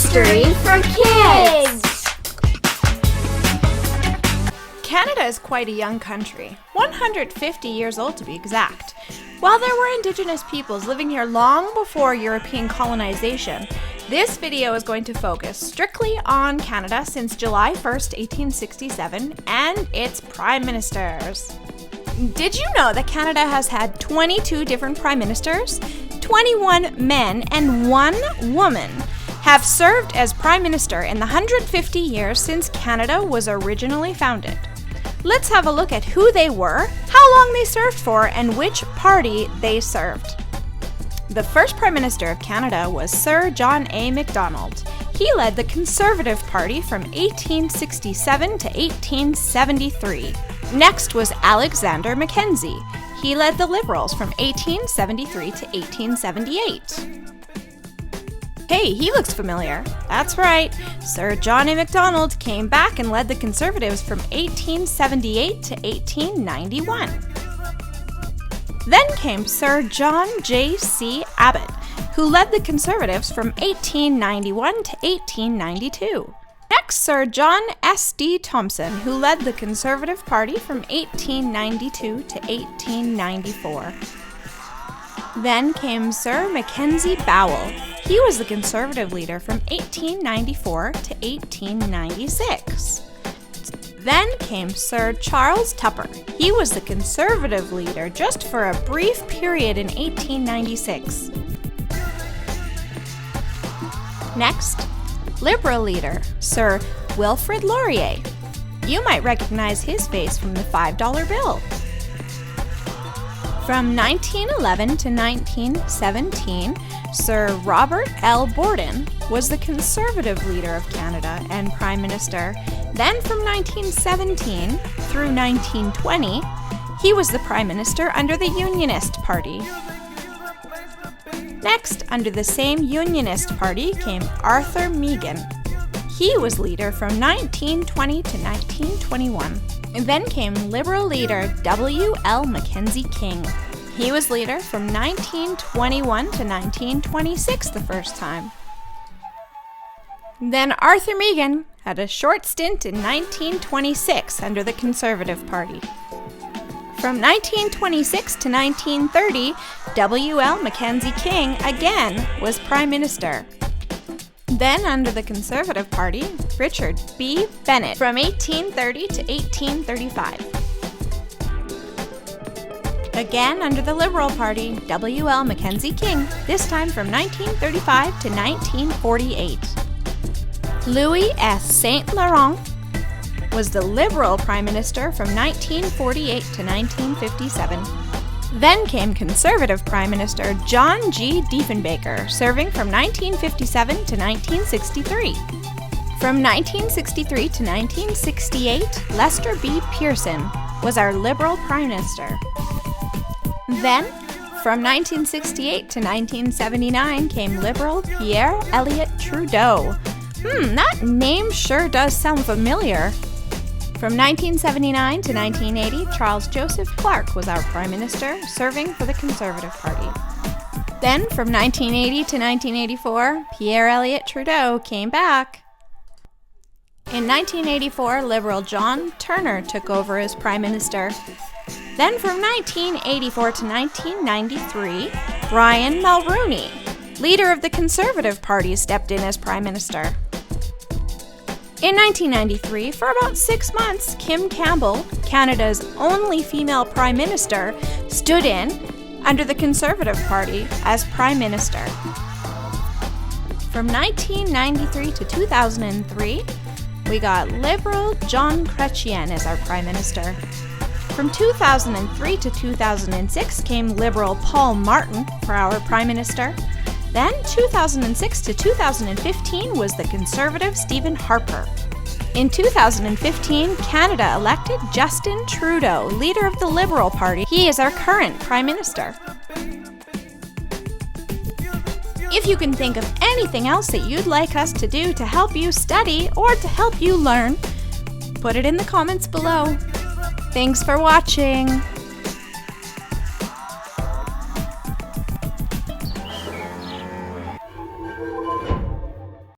History for Kids! Canada is quite a young country, 150 years old to be exact. While there were Indigenous peoples living here long before European colonization, this video is going to focus strictly on Canada since July 1st, 1867, and its prime ministers. Did you know that Canada has had 22 different prime ministers? 21 men and 1 woman have served as prime minister in the 150 years since Canada was originally founded. Let's have a look at who they were, how long they served for, and which party they served. The first Prime Minister of Canada was Sir John A. Macdonald. He led the Conservative Party from 1867 to 1873. Next was Alexander Mackenzie. He led the Liberals from 1873 to 1878. Hey, he looks familiar. That's right. Sir John A. Macdonald came back and led the Conservatives from 1878 to 1891. Then came Sir John J.C. Abbott, who led the Conservatives from 1891 to 1892. Next, Sir John S.D. Thompson, who led the Conservative Party from 1892 to 1894. Then came Sir Mackenzie Bowell. He was the Conservative leader from 1894 to 1896. Then came Sir Charles Tupper. He was the Conservative leader just for a brief period in 1896. Next, Liberal leader, Sir Wilfrid Laurier. You might recognize his face from the $5 bill. From 1911 to 1917, Sir Robert L. Borden was the Conservative leader of Canada and Prime Minister. Then from 1917 through 1920, he was the Prime Minister under the Unionist Party. Next, under the same Unionist Party came Arthur Meighen. He was leader from 1920 to 1921. And then came Liberal leader W. L. Mackenzie King. He was leader from 1921 to 1926 the first time. Then Arthur Meighen had a short stint in 1926 under the Conservative Party. From 1926 to 1930, W. L. Mackenzie King again was Prime Minister. Then under the Conservative Party, Richard B. Bennett from 1830 to 1835. Again under the Liberal Party, W. L. Mackenzie King, this time from 1935 to 1948. Louis S. Saint Laurent was the Liberal Prime Minister from 1948 to 1957. Then came Conservative Prime Minister John G. Diefenbaker, serving from 1957 to 1963. From 1963 to 1968, Lester B. Pearson was our Liberal Prime Minister. Then, from 1968 to 1979 came Liberal Pierre Elliott Trudeau. That name sure does sound familiar. From 1979 to 1980, Charles Joseph Clark was our Prime Minister, serving for the Conservative Party. Then, from 1980 to 1984, Pierre Elliott Trudeau came back. In 1984, Liberal John Turner took over as Prime Minister. Then, from 1984 to 1993, Brian Mulroney, leader of the Conservative Party, stepped in as Prime Minister. In 1993, for about 6 months, Kim Campbell, Canada's only female Prime Minister, stood in under the Conservative Party as Prime Minister. From 1993 to 2003, we got Liberal John Kracie as our Prime Minister. From 2003 to 2006 came Liberal Paul Martin for our Prime Minister. Then 2006 to 2015 was the Conservative Stephen Harper. In 2015, Canada elected Justin Trudeau, leader of the Liberal Party. He is our current Prime Minister. If you can think of anything else that you'd like us to do to help you study or to help you learn, put it in the comments below. Thanks for watching.